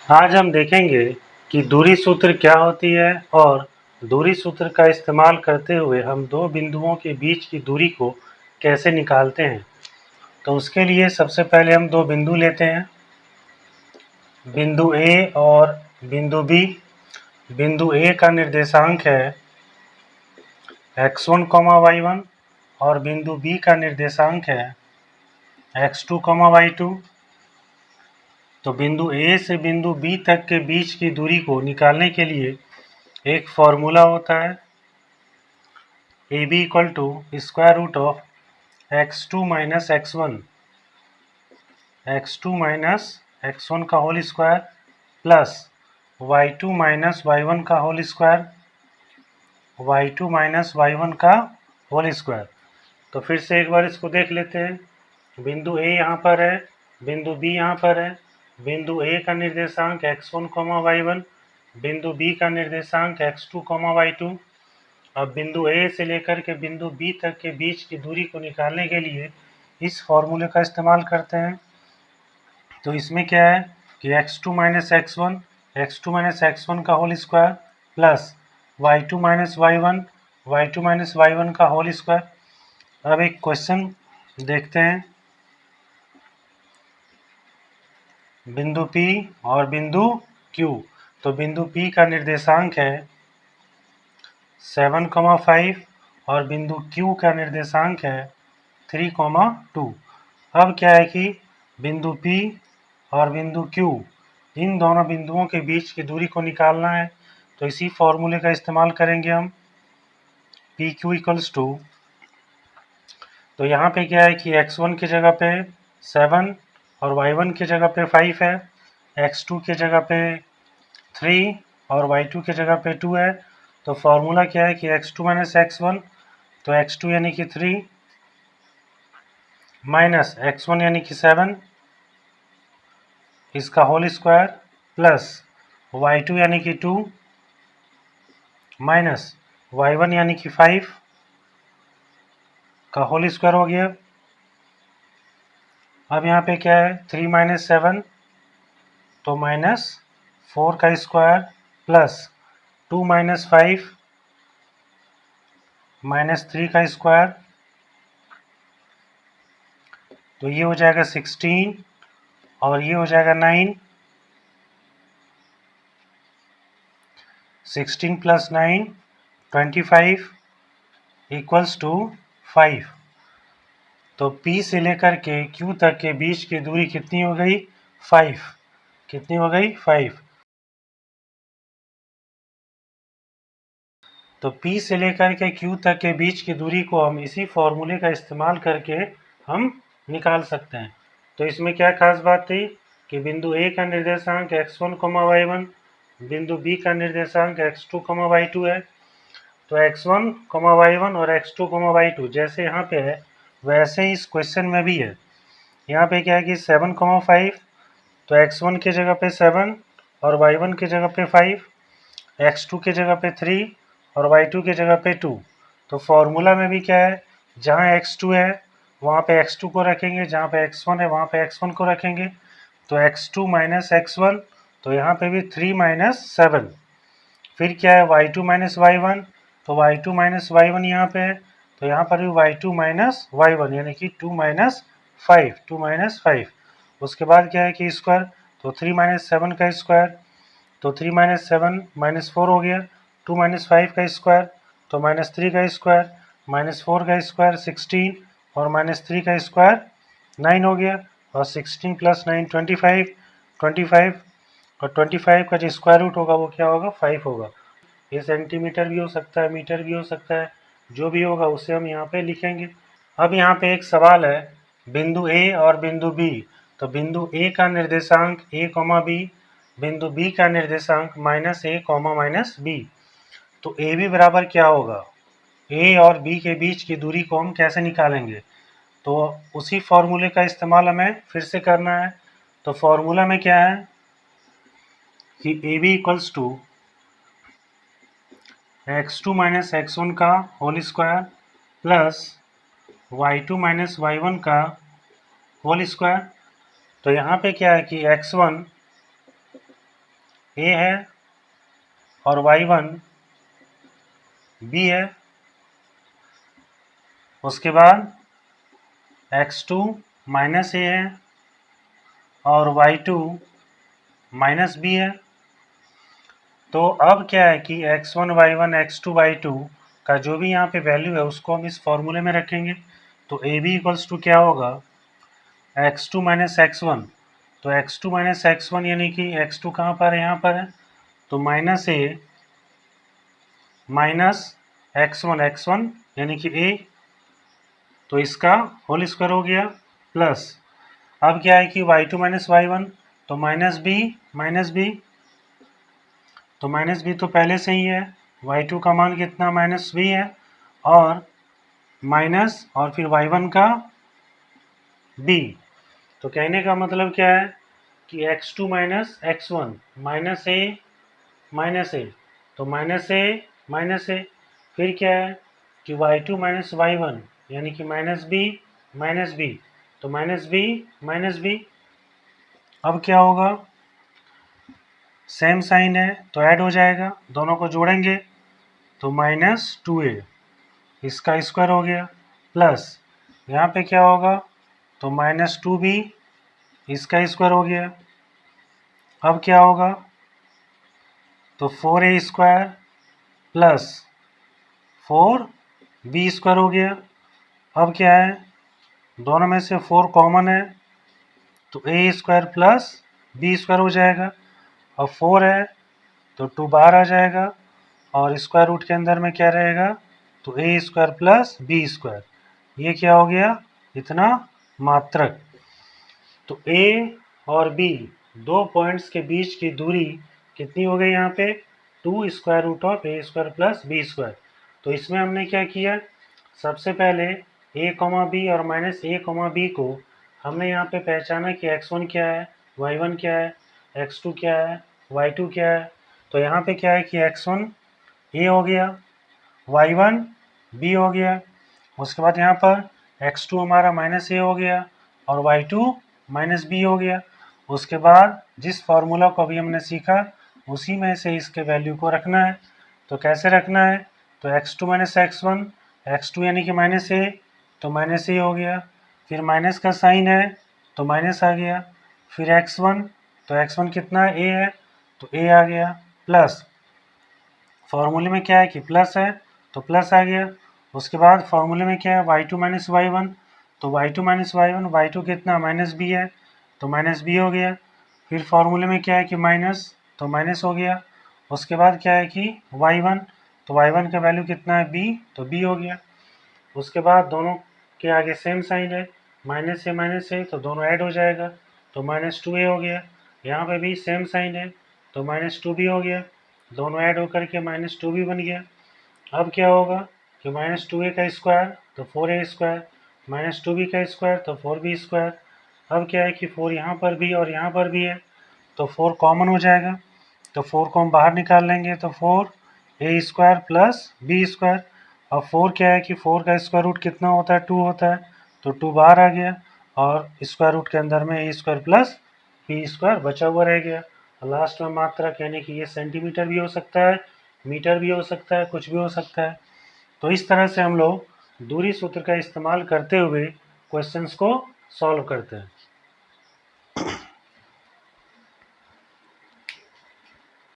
आज हम देखेंगे कि दूरी सूत्र क्या होती है और दूरी सूत्र का इस्तेमाल करते हुए हम दो बिंदुओं के बीच की दूरी को कैसे निकालते हैं। तो उसके लिए सबसे पहले हम दो बिंदु लेते हैं, बिंदु ए और बिंदु बी। बिंदु ए का निर्देशांक है x1, y1 और बिंदु बी का निर्देशांक है x2, y2। तो बिंदु ए से बिंदु बी तक के बीच की दूरी को निकालने के लिए एक फॉर्मूला होता है AB equal to square root of x2 minus x1 का whole square plus y2 minus y1 का होल स्क्वायर का होल स्क्वायर। तो फिर से एक बार इसको देख लेते हैं। बिंदु ए यहाँ पर है, बिंदु बी यहाँ पर है। बिंदु ए का निर्देशांक x1, y1, बिंदु बी का निर्देशांक x2, y2। अब बिंदु ए से लेकर के बिंदु बी तक के बीच की दूरी को निकालने के लिए इस फॉर्मूले का इस्तेमाल करते हैं। तो इसमें क्या है कि x2 माइनस x1 का whole square plus y2 minus y1 का होल स्क्वायर। अब एक क्वेश्चन देखते हैं। बिंदु P और बिंदु Q। तो बिंदु P का निर्देशांक है 7, 5 और बिंदु Q का निर्देशांक है 3, 2। अब क्या है कि बिंदु P और बिंदु Q इन दोनों बिंदुओं के बीच की दूरी को निकालना है। तो इसी फॉर्मूले का इस्तेमाल करेंगे हम। PQ इक्वल्स टू, तो यहाँ पे क्या है कि x1 की जगह पे 7 और y1 की जगह पे 5 है, x2 की जगह पे 3 और y2 की जगह पे 2 है। तो फॉर्मूला क्या है कि x2 माइनस x1, तो x2 यानी कि 3 माइनस x1 यानी कि 7 इसका होल स्क्वायर प्लस y2 यानी कि 2 माइनस y1 यानी कि 5 का होल स्क्वायर हो गया। अब यहाँ पे क्या है 3 माइनस 7, तो माइनस 4 का स्क्वायर प्लस 2 माइनस 5 माइनस 3 का स्क्वायर। तो ये हो जाएगा 16 और ये हो जाएगा 9। 16 प्लस 9 25 इक्वल्स टू 5। तो P से लेकर के Q तक के बीच की दूरी कितनी हो गई 5। कितनी हो गई 5। तो P से लेकर के Q तक के बीच की दूरी को हम इसी फॉर्मूले का इस्तेमाल करके हम निकाल सकते हैं। तो इसमें क्या खास बात थी कि बिंदु A का निर्देशांक x1, y1, बिंदु B का निर्देशांक x2, y2 है। तो x1, y1 और x2, y2 जैसे यहाँ पे है वैसे ही इस क्वेश्चन में भी है। यहाँ पे क्या है कि 7, 5, तो x1 की जगह पे 7 और y1 की जगह पे 5, x2 की जगह पे 3 और y2 की जगह पे 2। तो फॉर्मूला में भी क्या है, जहाँ x2 है वहाँ पे x2 को रखेंगे, जहाँ पे x1 है वहाँ पे x1 को रखेंगे। तो x2 माइनस x1, तो यहाँ पे भी 3 माइनस 7। फिर क्या है y2 माइनस y1, तो y2 माइनस y1 यहाँ पे है, तो यहाँ पर भी y2 माइनस y1 यानी कि 2 माइनस 5। उसके बाद क्या है कि स्क्वायर, तो 3 माइनस 7 का स्क्वायर, तो 3 माइनस 7 माइनस 4 हो गया। 2 माइनस 5 का स्क्वायर, तो माइनस 3 का स्क्वायर, माइनस 4 का स्क्वायर 16 और माइनस 3 का स्क्वायर 9 हो गया। और 16 प्लस 9 25 और 25 का जो स्क्वायर रूट होगा वो क्या होगा 5 होगा। ये सेंटीमीटर भी हो सकता है, मीटर भी हो सकता है, जो भी होगा उसे हम यहाँ पे लिखेंगे। अब यहाँ पे एक सवाल है बिंदु ए और बिंदु बी। तो बिंदु ए का निर्देशांक a, b, बिंदु बी का निर्देशांक माइनस a, माइनस b। तो ए बी बराबर क्या होगा, ए और बी के बीच की दूरी को हम कैसे निकालेंगे। तो उसी फॉर्मूले का इस्तेमाल हमें फिर से करना है। तो फॉर्मूला में क्या है कि A B equals to x2 minus x1 का whole square plus y2 minus y1 का होल स्क्वायर। तो यहाँ पे क्या है कि x1 ए है और y1 b है। उसके बाद x2 माइनस ए है और y2 माइनस बी है। तो अब क्या है कि x1 y1 x2 y2 का जो भी यहाँ पे वैल्यू है उसको हम इस फॉर्मूले में रखेंगे। तो ए बी इक्वल्स टू क्या होगा, x2 माइनस x1। तो x2 माइनस x1 यानी कि x2 कहाँ पर है, यहाँ पर है। तो माइनस ए माइनस x1 यानी कि a, तो इसका होल स्क्वायर हो गया प्लस। अब क्या है कि y2 माइनस y1, तो माइनस बी, तो माइनस बी तो पहले से ही है। y2 का मान कितना, माइनस बी है, और माइनस और फिर y1 का b। तो कहने का मतलब क्या है कि x2 माइनस x1 माइनस ए, तो माइनस ए, फिर क्या है कि y2 माइनस y1 यानी कि माइनस बी, तो माइनस बी। अब क्या होगा, सेम साइन है तो ऐड हो जाएगा, दोनों को जोड़ेंगे तो माइनस 2a, इसका स्क्वायर हो गया प्लस यहाँ पे क्या होगा, तो माइनस 2b, इसका स्क्वायर हो गया। अब क्या होगा, तो 4a square plus 4b square हो गया। अब क्या है, दोनों में से 4 कॉमन है तो a square plus b square हो जाएगा। अब 4 है तो 2 बाहर आ जाएगा और स्क्वायर रूट के अंदर में क्या रहेगा, तो a square plus b square. ये क्या हो गया, इतना मात्रक। तो a और b दो पॉइंट्स के बीच की दूरी कितनी हो गई यहाँ पे, 2 square root of a square plus b square. तो इसमें हमने क्या किया, सबसे पहले a, b और माइनस a, b को हमने यहाँ पे पहचाना कि x1 क्या है, y1 क्या है, x2 क्या है, y2 क्या है। तो यहाँ पे क्या है कि x1 a हो गया, y1 b हो गया। उसके बाद यहाँ पर x2 हमारा माइनस ए हो गया और y2 माइनस बी हो गया। उसके बाद जिस फार्मूला को अभी हमने सीखा उसी में से इसके वैल्यू को रखना है। तो कैसे रखना है, तो x2 माइनस x1, x2 यानी कि माइनस ए, तो माइनस ए हो गया, फिर माइनस का साइन है तो माइनस आ गया, फिर x1, तो x1 कितना है, ए है, तो ए आ गया, प्लस फार्मूले में क्या है कि प्लस है तो प्लस आ गया। उसके बाद फार्मूले में क्या है, y2 माइनस y1, तो y2 माइनस y1, y2 कितना, माइनस बी है, तो माइनस बी हो गया। फिर फार्मूले में क्या है कि माइनस, तो माइनस हो गया। उसके बाद क्या है कि y1, तो y1 का वैल्यू कितना है, b, तो b हो गया। उसके बाद दोनों के आगे सेम साइन है, माइनस से तो दोनों ऐड हो जाएगा, तो माइनस 2a हो गया। यहाँ पे भी सेम साइन है तो माइनस 2b हो गया, दोनों ऐड होकर के माइनस 2b बन गया। अब क्या होगा कि माइनस 2a का स्क्वायर तो 4a स्क्वायर, माइनस 2b का स्क्वायर तो 4b स्क्वायर। अब क्या है कि 4 यहाँ पर भी और यहाँ पर भी है तो 4 कॉमन हो जाएगा, तो 4 को हम बाहर निकाल लेंगे तो 4a square plus b square. अब 4 क्या है कि 4 का स्क्वायर रूट कितना होता है, 2 होता है, तो 2 बाहर आ गया और स्क्वायर रूट के अंदर में a square plus b square बचा हुआ रह गया। लास्ट में मात्रक यानी कि ये सेंटीमीटर भी हो सकता है, मीटर भी हो सकता है, कुछ भी हो सकता है। तो इस तरह से हम लोग दूरी सूत्र का इस्तेमाल करते हुए क्वेश्चंस को सॉल्व करते हैं।